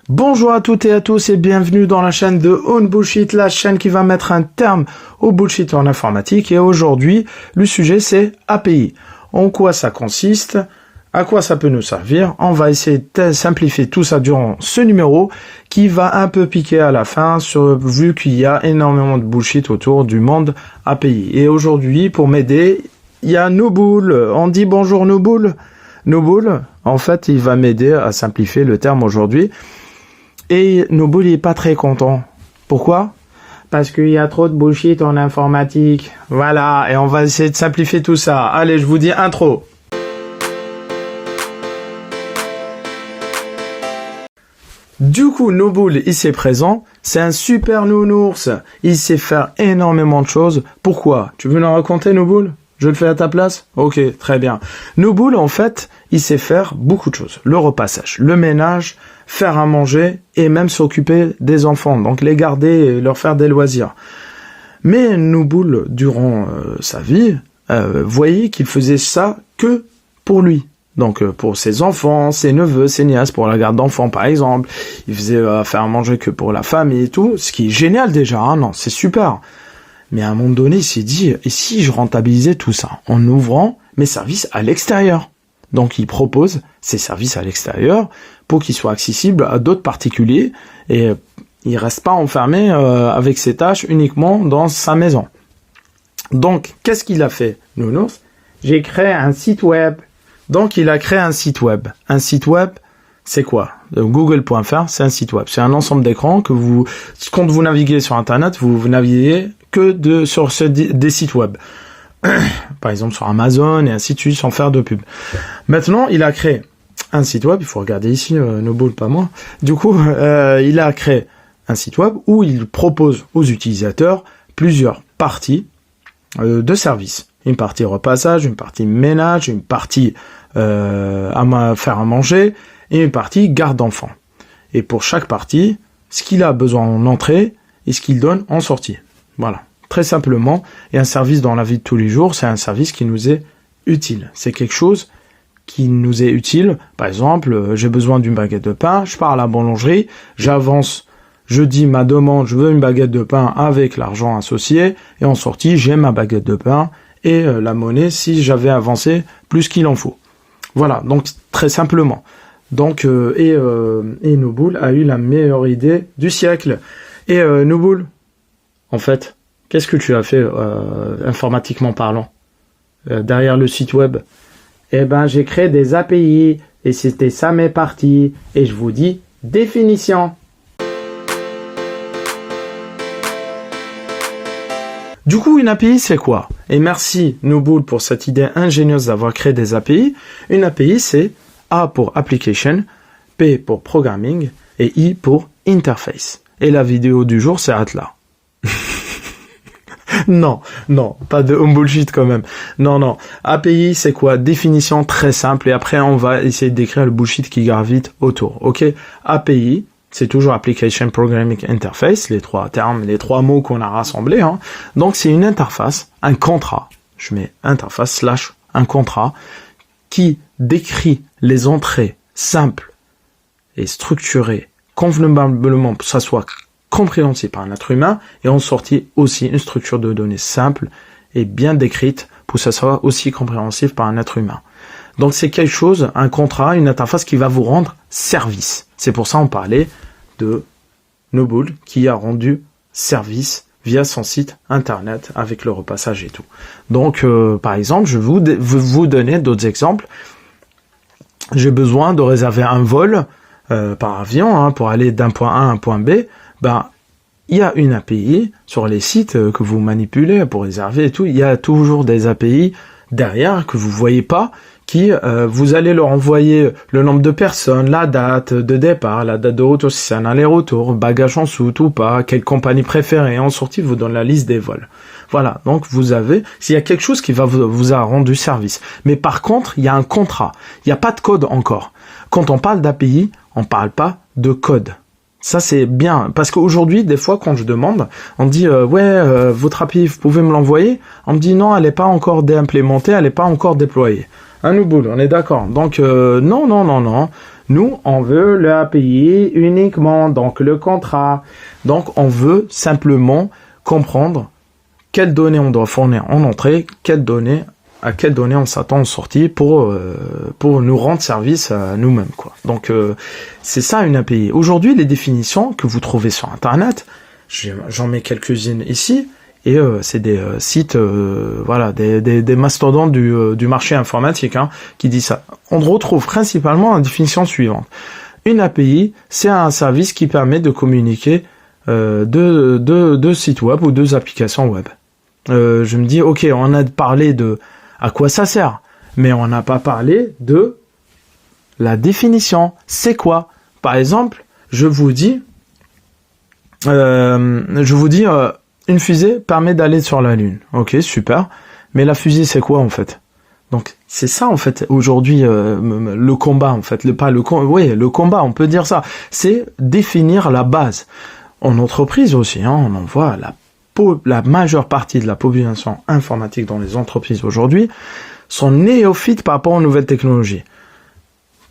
Bonjour à toutes et à tous et bienvenue dans la chaîne de Unbullshit, la chaîne qui va mettre un terme au bullshit en informatique. Et aujourd'hui, le sujet c'est API. En quoi ça consiste? À quoi ça peut nous servir? On va essayer de simplifier tout ça durant ce numéro qui va un peu piquer à la fin vu qu'il y a énormément de bullshit autour du monde API. Et aujourd'hui, pour m'aider, il y a Nouboul. On dit bonjour Nouboul. Nouboul, en fait, il va m'aider à simplifier le terme aujourd'hui. Et Nouboul, il est pas très content. Pourquoi? Parce qu'il y a trop de bullshit en informatique. Voilà, et on va essayer de simplifier tout ça. Allez, je vous dis intro. Du coup, Nouboul, il s'est présent. C'est un super nounours. Il sait faire énormément de choses. Pourquoi? Tu veux nous raconter, Nouboul? Je le fais à ta place? Ok, très bien. Nouboul, en fait, il sait faire beaucoup de choses. Le repassage, le ménage, faire à manger et même s'occuper des enfants. Donc les garder et leur faire des loisirs. Mais Nouboul, durant sa vie, voyait qu'il faisait ça que pour lui. Donc pour ses enfants, ses neveux, ses nièces, pour la garde d'enfants par exemple. Il faisait faire à manger que pour la famille et tout. Ce qui est génial déjà, hein, non, c'est super. Mais à un moment donné, il s'est dit, et si je rentabilisais tout ça en ouvrant mes services à l'extérieur? Donc il propose ces services à l'extérieur pour qu'ils soient accessibles à d'autres particuliers et il reste pas enfermé avec ses tâches uniquement dans sa maison. Donc qu'est-ce qu'il a fait, Nounours? J'ai créé un site web. Donc il a créé un site web. Un site web, c'est quoi? Google.fr, c'est un site web. C'est un ensemble d'écrans que quand vous naviguez sur Internet, vous naviguez que sur des sites web. Par exemple sur Amazon et ainsi de suite sans faire de pub. Maintenant, il a créé un site web, il faut regarder ici, Nouboul, pas moi. Du coup, il a créé un site web où il propose aux utilisateurs plusieurs parties de services. Une partie repassage, une partie ménage, une partie faire à manger et une partie garde d'enfants. Et pour chaque partie, ce qu'il a besoin en entrée et ce qu'il donne en sortie. Voilà. Très simplement, et un service dans la vie de tous les jours, c'est un service qui nous est utile. C'est quelque chose qui nous est utile. Par exemple, j'ai besoin d'une baguette de pain, je pars à la boulangerie, j'avance, je dis ma demande, je veux une baguette de pain avec l'argent associé, et en sortie, j'ai ma baguette de pain et la monnaie si j'avais avancé plus qu'il en faut. Voilà, donc très simplement. Donc, et Nouboul a eu la meilleure idée du siècle. Et Nouboul, en fait, qu'est-ce que tu as fait informatiquement parlant derrière le site web? Eh ben, j'ai créé des API et c'était ça mes parties. Et je vous dis définition. Du coup, une API, c'est quoi? Et merci Nouboul pour cette idée ingénieuse d'avoir créé des API. Une API, c'est A pour Application, P pour Programming et I pour Interface. Et la vidéo du jour, c'est Atlas. Non, pas de bullshit quand même. Non. API, c'est quoi? Définition très simple et après, on va essayer de décrire le bullshit qui gravite autour. Ok? API, c'est toujours Application Programming Interface, les trois termes, les trois mots qu'on a rassemblés. Hein. Donc, c'est une interface, un contrat. Je mets interface / un contrat qui décrit les entrées simples et structurées convenablement pour que ça soit compréhensible par un être humain et en sortie aussi une structure de données simple et bien décrite pour que ça soit aussi compréhensible par un être humain. Donc c'est quelque chose, un contrat, une interface qui va vous rendre service. C'est pour ça qu'on parlait de Nouboul qui a rendu service via son site internet avec le repassage et tout. Donc par exemple, je vais vous donner d'autres exemples. J'ai besoin de réserver un vol par avion pour aller d'un point A à un point B. Il y a une API sur les sites que vous manipulez pour réserver et tout. Il y a toujours des API derrière que vous voyez pas qui vous allez leur envoyer le nombre de personnes, la date de départ, la date de retour, si c'est un aller-retour, bagage en soute ou pas, quelle compagnie préférée, en sortie, vous donne la liste des vols. Voilà, donc vous avez, s'il y a quelque chose qui va vous a rendu service. Mais par contre, il y a un contrat, il n'y a pas de code encore. Quand on parle d'API, on parle pas de code. Ça c'est bien, parce qu'aujourd'hui, des fois, quand je demande, on me dit votre API, vous pouvez me l'envoyer? On me dit non, elle n'est pas encore implémentée, elle n'est pas encore déployée. Un Nouboul, on est d'accord. Donc non. Nous, on veut le API uniquement, donc le contrat. Donc, on veut simplement comprendre quelles données on doit fournir en entrée, à quelles données on s'attend en sortie pour nous rendre service à nous-mêmes, quoi. Donc, c'est ça une API. Aujourd'hui, les définitions que vous trouvez sur Internet, j'en mets quelques-unes ici, et c'est des sites, voilà, des mastodontes du marché informatique, hein, qui disent ça. On retrouve principalement la définition suivante. Une API, c'est un service qui permet de communiquer deux sites web ou deux applications web. Je me dis, ok, on a parlé de à quoi ça sert, mais on n'a pas parlé de la définition. C'est quoi? Par exemple, je vous dis, une fusée permet d'aller sur la Lune. Ok, super. Mais la fusée, c'est quoi en fait? Donc c'est ça en fait aujourd'hui le combat en fait, le combat, on peut dire ça. C'est définir la base. En entreprise aussi, hein, on en voit la majeure partie de la population informatique dans les entreprises aujourd'hui sont néophytes par rapport aux nouvelles technologies.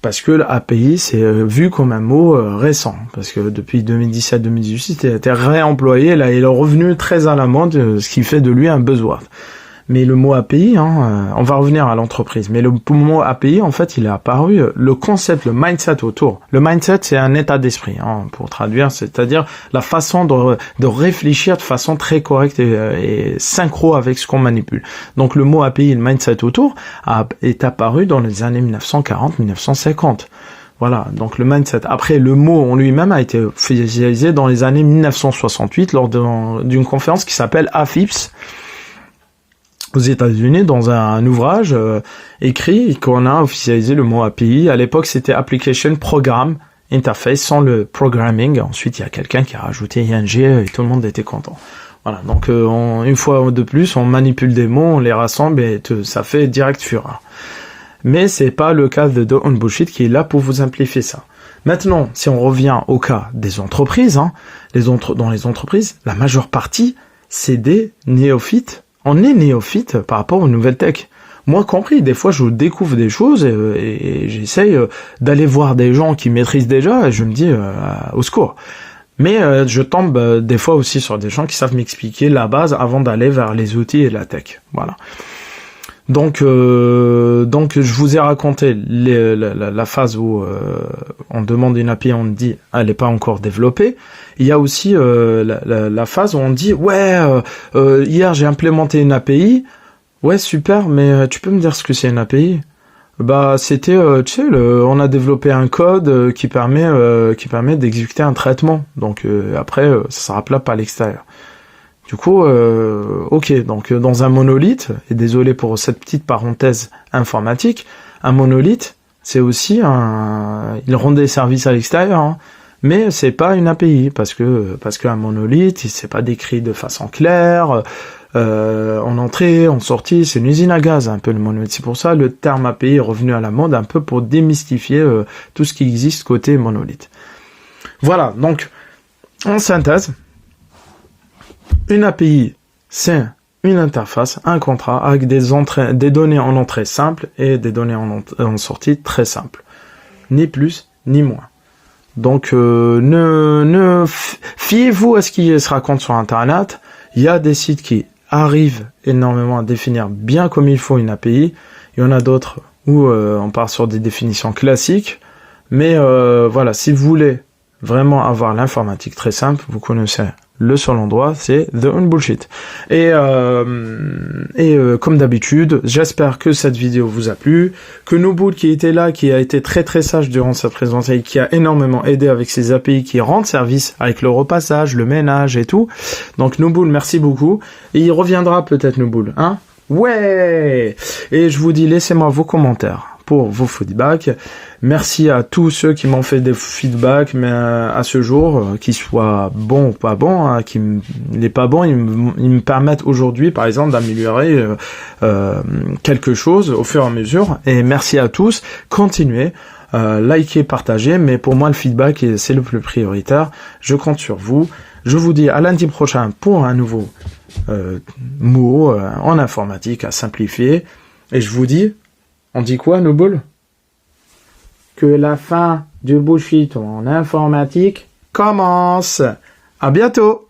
Parce que l'API, c'est vu comme un mot récent. Parce que depuis 2017-2018, il a été réemployé. Là, il est revenu très à la mode, ce qui fait de lui un buzzword. Mais le mot API, on va revenir à l'entreprise. Mais le mot API, en fait, il est apparu, le concept, le mindset autour. Le mindset, c'est un état d'esprit, pour traduire, c'est-à-dire la façon de réfléchir de façon très correcte et synchro avec ce qu'on manipule. Donc le mot API, le mindset autour, est apparu dans les années 1940-1950. Voilà, donc le mindset. Après, le mot en lui-même a été officialisé dans les années 1968 lors d'une conférence qui s'appelle AFIPS, aux États-Unis, dans un ouvrage écrit qu'on a officialisé le mot API. À l'époque, c'était Application Program Interface, sans le programming. Ensuite, il y a quelqu'un qui a rajouté ING et tout le monde était content. Voilà, donc une fois de plus, on manipule des mots, on les rassemble et ça fait direct fureur. Mais c'est pas le cas de Don't Bullshit qui est là pour vous simplifier ça. Maintenant, si on revient au cas des entreprises, dans les entreprises, la majeure partie, c'est des néophytes. On est néophyte par rapport aux nouvelles tech. Moi compris, des fois je découvre des choses et j'essaye d'aller voir des gens qui maîtrisent déjà et je me dis au secours. Mais je tombe des fois aussi sur des gens qui savent m'expliquer la base avant d'aller vers les outils et la tech. Voilà. Donc je vous ai raconté la phase où on demande une API, on dit elle n'est pas encore développée. Il y a aussi la phase où on dit hier j'ai implémenté une API, ouais super, mais tu peux me dire ce que c'est une API? Bah c'était on a développé un code qui permet d'exécuter un traitement. Donc après ça sera plat par l'extérieur. Du coup, ok, donc dans un monolithe, et désolé pour cette petite parenthèse informatique, un monolithe, c'est aussi il rend des services à l'extérieur, mais c'est pas une API, parce qu'un monolithe, c'est pas décrit de façon claire, en entrée, en sortie, c'est une usine à gaz, un peu le monolithe. C'est pour ça le terme API est revenu à la mode, un peu pour démystifier tout ce qui existe côté monolithe. Voilà, donc, en synthèse, une API, c'est une interface, un contrat avec des données en entrée simples et des données en sortie très simples. Ni plus, ni moins. Donc, fiez-vous à ce qui se raconte sur Internet. Il y a des sites qui arrivent énormément à définir bien comme il faut une API. Il y en a d'autres où on part sur des définitions classiques. Mais voilà, si vous voulez vraiment avoir l'informatique très simple, vous connaissez le seul endroit, c'est The Unbullshit. Et comme d'habitude, j'espère que cette vidéo vous a plu, que Nobull qui était là, qui a été très très sage durant cette présentation, qui a énormément aidé avec ses API, qui rendent service avec le repassage, le ménage et tout. Donc Nobull, merci beaucoup. Et il reviendra peut-être Nobull, hein? Ouais! Et je vous dis, laissez-moi vos commentaires pour vos feedbacks. Merci à tous ceux qui m'ont fait des feedbacks, mais à ce jour, qu'ils soient bons ou pas bons, les pas bons, ils me permettent aujourd'hui, par exemple, d'améliorer quelque chose au fur et à mesure. Et merci à tous. Continuez, likez, partagez. Mais pour moi, le feedback, c'est le plus prioritaire. Je compte sur vous. Je vous dis à lundi prochain pour un nouveau mot en informatique à simplifier. Et je vous dis, on dit quoi, Nobull? que la fin du bullshit en informatique commence. À bientôt!